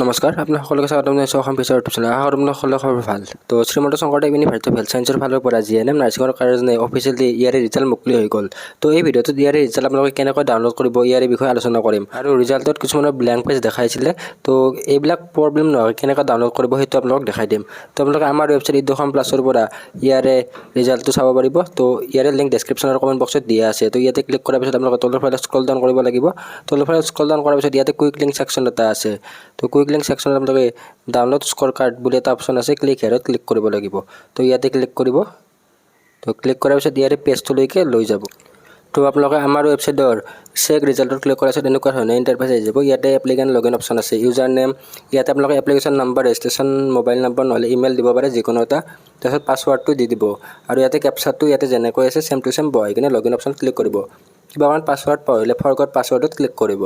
নমস্কাৰ আপোনাক সকলোকে স্বাগতম জনাইছোঁ অসম ফিচাৰ ইউটিউব চেনেল। আশা কৰোঁ সকলোৰে খবৰ ভাল। তো Srimanta Sankardev university of health ছায়েন্সৰ ফালৰ পৰা জিএনএম নাৰ্ছিঙৰ কাৰণে অফিচিয়েলি ইয়াৰে ৰিজাল্ট মুকলি হৈ গ'ল। তো এই ভিডিঅ'টোত ইয়াৰে ৰিজাল্ট আপোনালোকে কেনেকৈ ডাউনলোড কৰিব ইয়াৰে বিষয়ে আলোচনা কৰিম। আৰু ৰিজাল্টত কিছুমানৰ ব্লেংক পেজ দেখাইছিলে, তো এইবিলাক প্ৰব্লেম নহয় কেনেকৈ ডাউনলোড কৰিব সেইটো আপোনালোকক দেখাই দিম। তো আপোনালোকে আমাৰ ৱেবছাইট ইডুকম প্লাছৰ পৰা ইয়াৰে ৰিজাল্টটো চাব পাৰিব। তো ইয়াৰে লিংক ডেছক্ৰিপশ্যনৰ কমেণ্ট বক্সত দিয়া আছে। তো ইয়াতে ক্লিক কৰাৰ পিছত আপোনালোকে তলৰ ফালে স্ক্ৰল ডাউন কৰিব লাগিব। তলৰ ফালে স্ক্ৰল ডাউন কৰাৰ পিছত ইয়াতে কুইক লিংক ছেকশ্যন এটা আছে। তো কুইক লিংক ছেকশ্যনত আপোনালোকে ডাউনলোড স্ক'ৰ কাৰ্ড বুলি এটা অপশ্যন আছে, ক্লিক হেয়াৰত ক্লিক কৰিব লাগিব। তো ইয়াতে ক্লিক কৰিব। তো ক্লিক কৰাৰ পিছত ইয়াৰে পেজটোলৈকে লৈ যাব। তো আপোনালোকে আমাৰ ৱেবছাইটৰ চেক ৰিজাল্টত ক্লিক কৰাৰ পিছত এনেকুৱা ধৰণৰ ইণ্টাৰফেচ আহি যাব। ইয়াতে এপ্লিকেণ্ট লগইন অপশ্যন আছে, ইউজাৰ নেম, ইয়াতে আপোনালোকে application number, registration mobile number নহ'লে ইমেইল দিব পাৰে যিকোনো এটা। তাৰপিছত পাছৱাৰ্ডটো দি দিব আৰু ইয়াতে কেপচাটো ইয়াতে যেনেকৈ আছে চেম টু চেম বহাই কিনে লগইন অপশ্যন ক্লিক কৰিব। কিবা কাৰণ পাছৱাৰ্ড পাহৰিলে ফৰগট পাছৱাৰ্ডত ক্লিক কৰিব।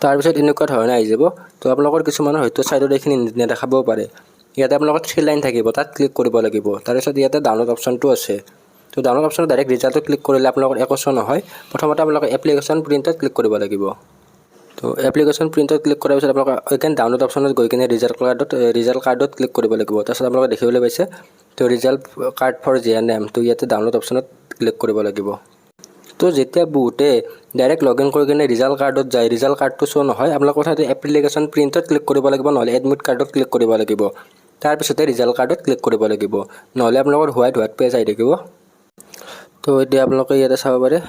তাৰপিছত এনেকুৱা ধৰণে আহি যাব। তো আপোনালোকৰ কিছুমানৰ হয়তো ছাইডত এইখিনি নেদেখাবও পাৰে। ইয়াতে আপোনালোকৰ 3 লাইন থাকিব, তাত ক্লিক কৰিব লাগিব। তাৰপিছত ইয়াতে ডাউনলোড অপশ্যনটো আছে। তো ডাউনলোড অপশ্যনত ডাইৰেক্ট ৰিজাল্টটো ক্লিক কৰিলে আপোনালোকৰ একো শ্ব' নহয়। প্ৰথমতে আপোনালোকে এপ্লিকেশ্যন প্ৰিণ্টত ক্লিক কৰিব লাগিব। তো এপ্লিকেশ্যন প্ৰিণ্টত ক্লিক কৰাৰ পিছত আপোনালোকে এগেইন ডাউনলোড অপশ্যনত গৈ কিনে ৰিজাল্ট কাৰ্ডত ক্লিক কৰিব লাগিব। তাৰপিছত আপোনালোকে দেখিবলৈ পাইছে তো ৰিজাল্ট কাৰ্ড ফৰ জিএনএম। তো ইয়াতে ডাউনলোড অপশ্যনত ক্লিক কৰিব লাগিব। তো যেতিয়া বহুতে ডাইৰেক্ট লগ ইন কৰি কিনে ৰিজাল্ট কাৰ্ডত যায়, ৰিজাল্ট কাৰ্ডটো শ্ব' নহয়, আপোনালোকৰ প্ৰথমতে এপ্লিকেশ্যন প্ৰিণ্টত ক্লিক কৰিব লাগিব, নহ'লে এডমিট কাৰ্ডত ক্লিক কৰিব লাগিব। তাৰপিছতে ৰিজাল্ট কাৰ্ডত ক্লিক কৰিব লাগিব, নহ'লে আপোনালোকৰ হোৱাইট পেজ আহি থাকিব। তো এতিয়া আপোনালোকে ইয়াতে চাব পাৰে।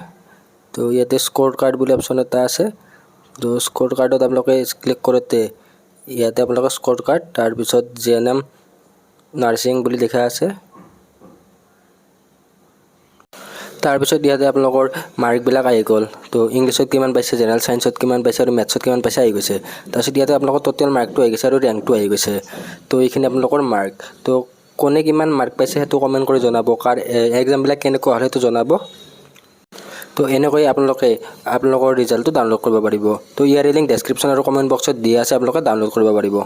তো ইয়াতে স্ক'ৰ কাৰ্ড বুলি অপশ্যন এটা আছে। তো স্ক'ৰ কাৰ্ডত আপোনালোকে ক্লিক কৰোঁতে ইয়াতে আপোনালোকৰ স্ক'ৰ কাৰ্ড, তাৰপিছত জিএনএম নাৰ্ছিং বুলি লিখা আছে। তাৰপিছত ইয়াতে আপোনালোকৰ মাৰ্কবিলাক আহি গ'ল। তো ইংলিছত কিমান পাইছে, জেনেৰেল ছায়েন্সত কিমান পাইছে আৰু মেথছত কিমান পাইছে আহি গৈছে। তাৰপিছত ইয়াতে আপোনালোকৰ টোটেল মাৰ্কটো আহি গৈছে আৰু ৰেংকটো আহি গৈছে। তো এইখিনি আপোনালোকৰ মাৰ্ক। তো কোনে কিমান মাৰ্ক পাইছে সেইটো কমেণ্ট কৰি জনাব, কাৰ এক্সামবিলাক কেনেকুৱা হ'ল সেইটো জনাব। তো এনেকৈ আপোনালোকে আপোনালোকৰ ৰিজাল্টটো ডাউনলোড কৰিব পাৰিব। তো ইয়াৰে লিংক ডেছক্ৰিপশ্যন আৰু কমেণ্ট বক্সত দিয়া আছে, আপোনালোকে ডাউনলোড কৰিব পাৰিব।